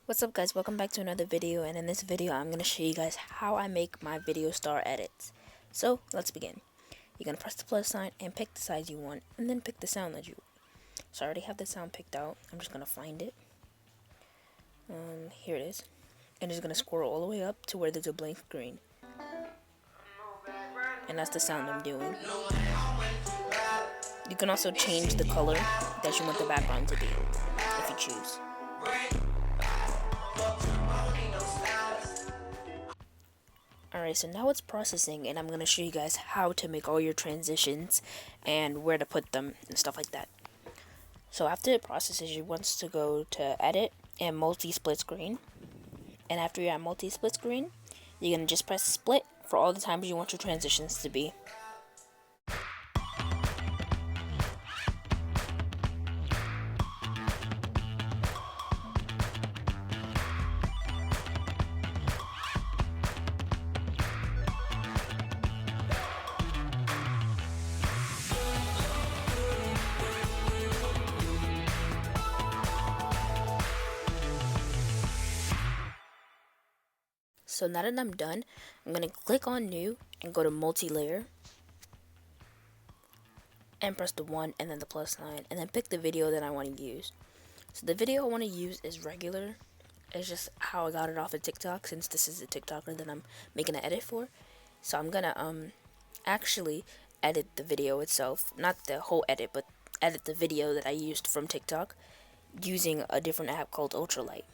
What's up guys, welcome back to another video, and in this video I'm going to show you guys how I make my Videostar edits. So let's begin. You're going to press the plus sign and pick the size you want, and then pick the sound that you want. So I already have the sound picked out. I'm just going to find it. Here it is. And just going to scroll all the way up to where there's a blank screen. And that's the sound I'm doing. You can also change the color that you want the background to be, if you choose. Alright, so now it's processing, and I'm going to show you guys how to make all your transitions and where to put them and stuff like that. So after it processes, you want to go to edit and multi-split screen. And after you're at multi-split screen, you're going to just press split for all the times you want your transitions to be. So now that I'm done, I'm going to click on new and go to multi-layer and press the 1 and then the plus sign, and then pick the video that I want to use. So the video I want to use is regular. It's just how I got it off of TikTok, since this is a TikToker that I'm making an edit for. So I'm going to actually edit the video itself, not the whole edit, but edit the video that I used from TikTok using a different app called Ultralight.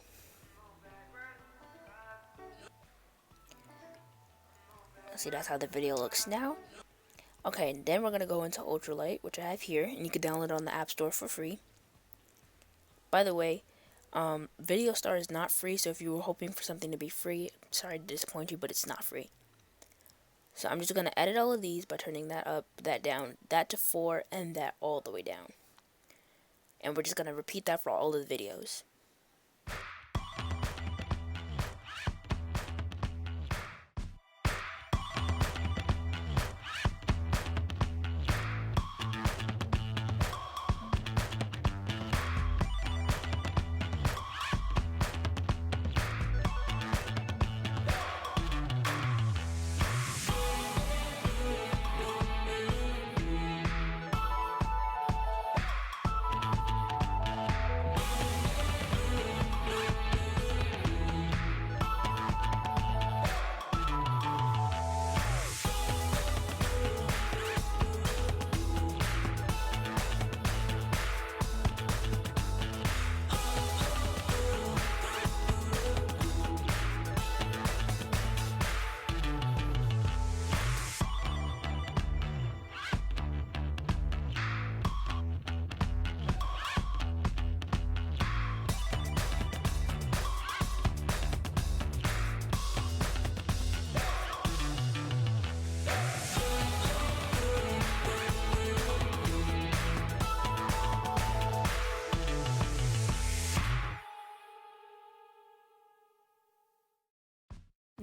See, that's how the video looks now. Okay, then we're going to go into Ultralight, which I have here, and you can download it on the App Store for free. By the way, Videostar is not free, so if you were hoping for something to be free, sorry to disappoint you, but it's not free. So I'm just going to edit all of these by turning that up, that down, that to 4, and that all the way down. And we're just going to repeat that for all of the videos.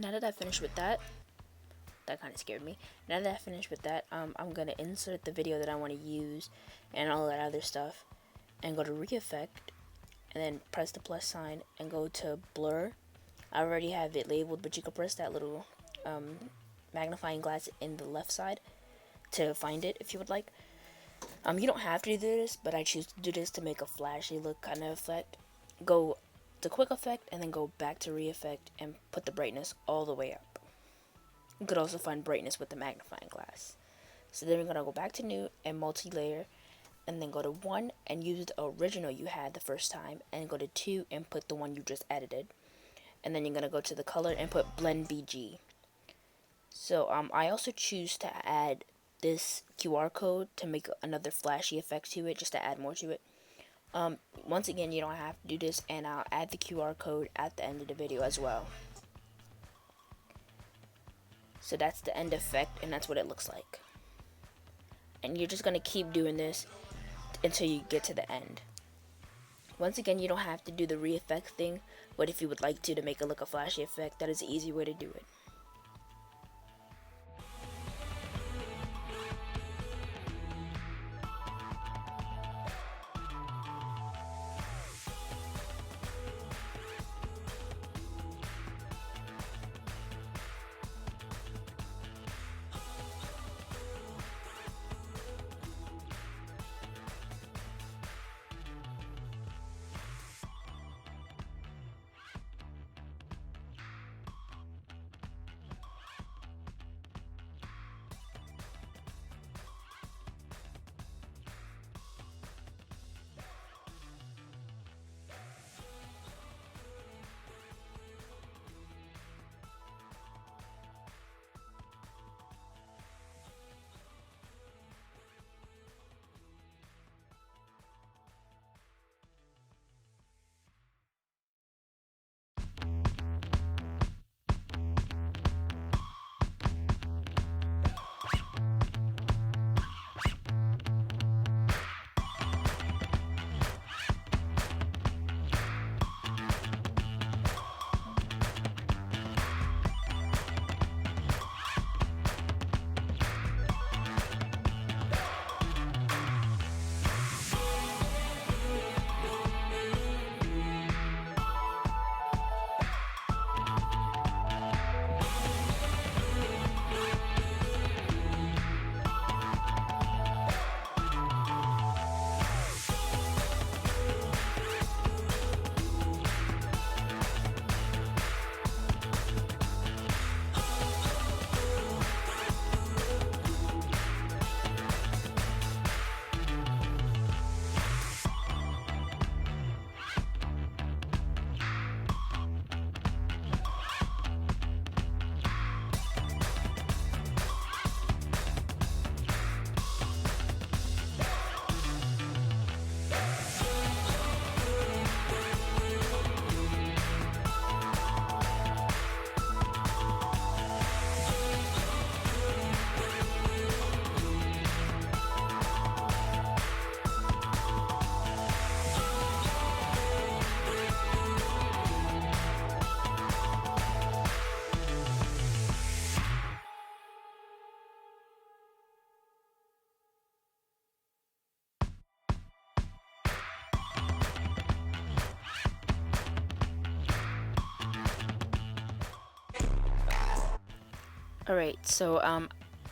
Now that I finished with that kind of scared me. Now that I finished with that, I'm going to insert the video that I want to use and all that other stuff, and go to re-effect, and then press the plus sign and go to blur. I already have it labeled, but you can press that little magnifying glass in the left side to find it if you would like. You don't have to do this, but I choose to do this to make a flashy look kind of effect. Go to quick effect and then go back to re-effect and put the brightness all the way up. You could also find brightness with the magnifying glass. So then we're going to go back to new and multi-layer, and then go to 1 and use the original you had the first time, and go to 2 and put the one you just edited. And then you're going to go to the color and put blend BG. So I also choose to add this QR code to make another flashy effect to it, just to add more to it. Once again, you don't have to do this, and I'll add the QR code at the end of the video as well. So that's the end effect, and that's what it looks like. And you're just going to keep doing this until you get to the end. Once again, you don't have to do the re-effect thing, but if you would like to make it look a flashy effect, that is an easy way to do it. Alright, so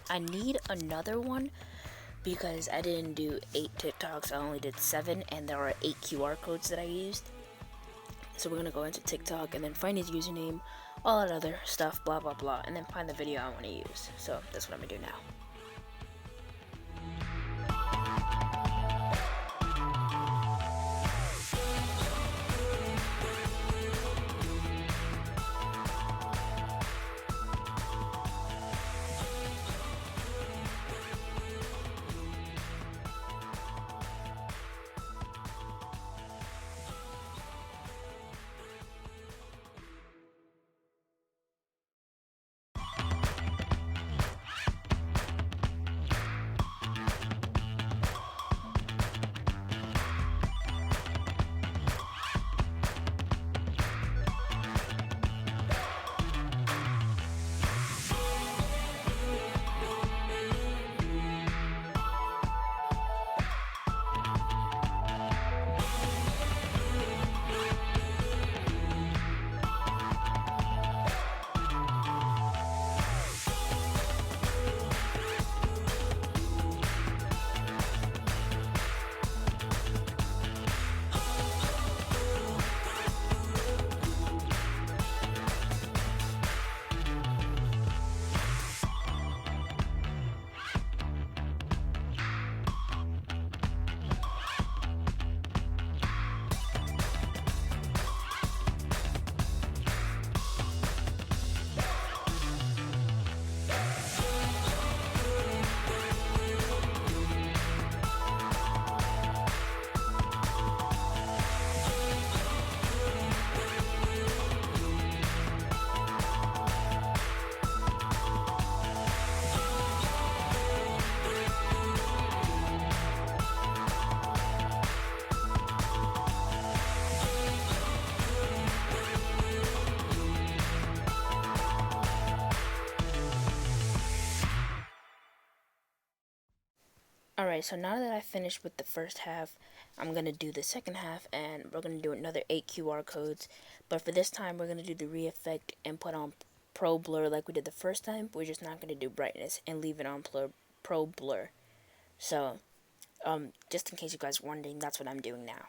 I need another one because I didn't do 8 TikToks, I only did 7, and there are 8 QR codes that I used. So we're gonna go into TikTok and then find his username, all that other stuff, blah blah blah, and then find the video I want to use. So that's what I'm gonna do now. Alright, so now that I finished with the first half, I'm going to do the second half, and we're going to do another 8 QR codes. But for this time, we're going to do the re-effect and put on Pro Blur like we did the first time. We're just not going to do brightness and leave it on Pro Blur. So, just in case you guys are wondering, that's what I'm doing now.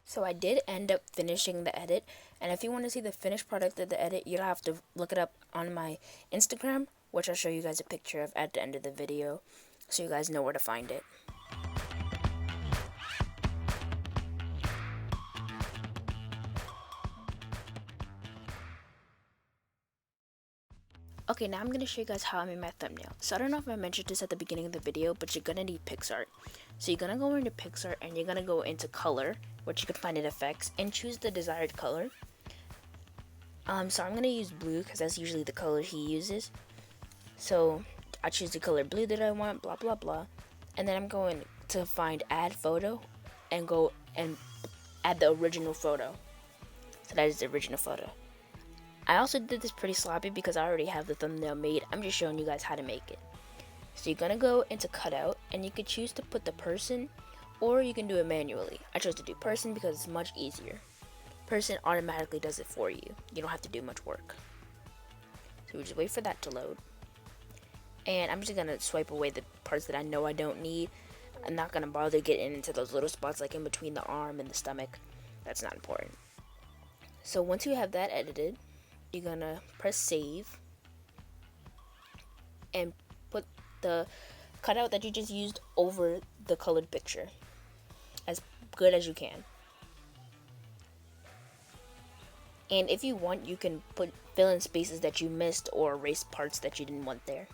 So I did end up finishing the edit, and if you want to see the finished product of the edit, you'll have to look it up on my Instagram, which I'll show you guys a picture of at the end of the video. so you guys know where to find it. Okay, now I'm going to show you guys how I made my thumbnail. So I don't know if I mentioned this at the beginning of the video, but you're going to need PixArt. So you're going to go into PixArt and you're going to go into color, which you can find in effects, and choose the desired color. So I'm going to use blue because that's usually the color he uses. So I choose the color blue that I want, blah, blah, blah. And then I'm going to find add photo and go and add the original photo. So that is the original photo. I also did this pretty sloppy because I already have the thumbnail made. I'm just showing you guys how to make it. So you're gonna go into cutout and you could choose to put the person, or you can do it manually. I chose to do person because it's much easier. Person automatically does it for you. You don't have to do much work. So we just wait for that to load. And I'm just gonna swipe away the parts that I know I don't need. I'm not gonna bother getting into those little spots like in between the arm and the stomach. That's not important. So once you have that edited, you're gonna press save and put the cutout that you just used over the colored picture as good as you can. And if you want, you can fill in spaces that you missed or erase parts that you didn't want there.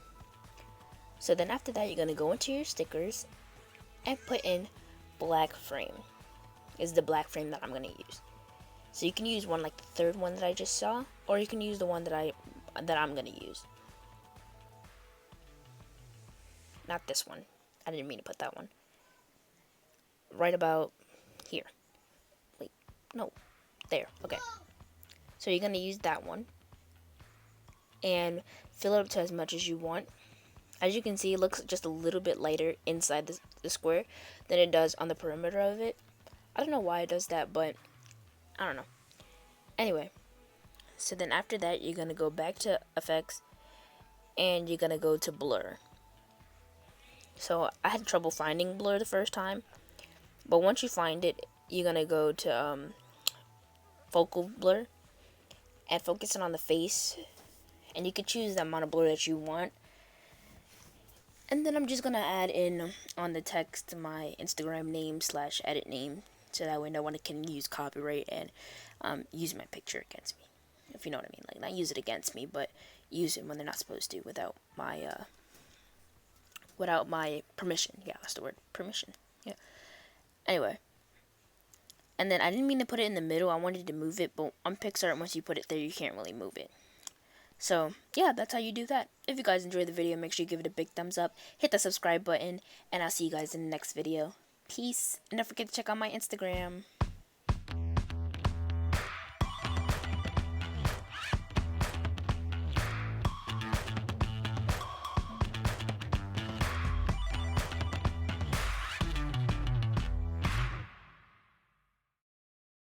So then after that, you're gonna go into your stickers and put in black frame. Is the black frame that I'm gonna use. So you can use one like the third one that I just saw, or you can use the one that I'm gonna use. Not this one. I didn't mean to put that one. Right about here. Wait, no, there. Okay. So you're gonna use that one and fill it up to as much as you want. As you can see, it looks just a little bit lighter inside the square than it does on the perimeter of it. I don't know why it does that, but I don't know. Anyway, so then after that, you're going to go back to effects and you're going to go to blur. So I had trouble finding blur the first time, but once you find it, you're going to go to focal blur and focus it on the face, and you can choose the amount of blur that you want. And then I'm just going to add in on the text my Instagram name / edit name, so that way no one can use copyright and use my picture against me, if you know what I mean. Like, not use it against me, but use it when they're not supposed to without my permission. Yeah, that's the word, permission. Yeah. Anyway, and then I didn't mean to put it in the middle. I wanted to move it, but on PixArt, once you put it there, you can't really move it. So yeah, that's how you do that. If you guys enjoyed the video, make sure you give it a big thumbs up, hit the subscribe button, and I'll see you guys in the next video. Peace, and don't forget to check out my Instagram.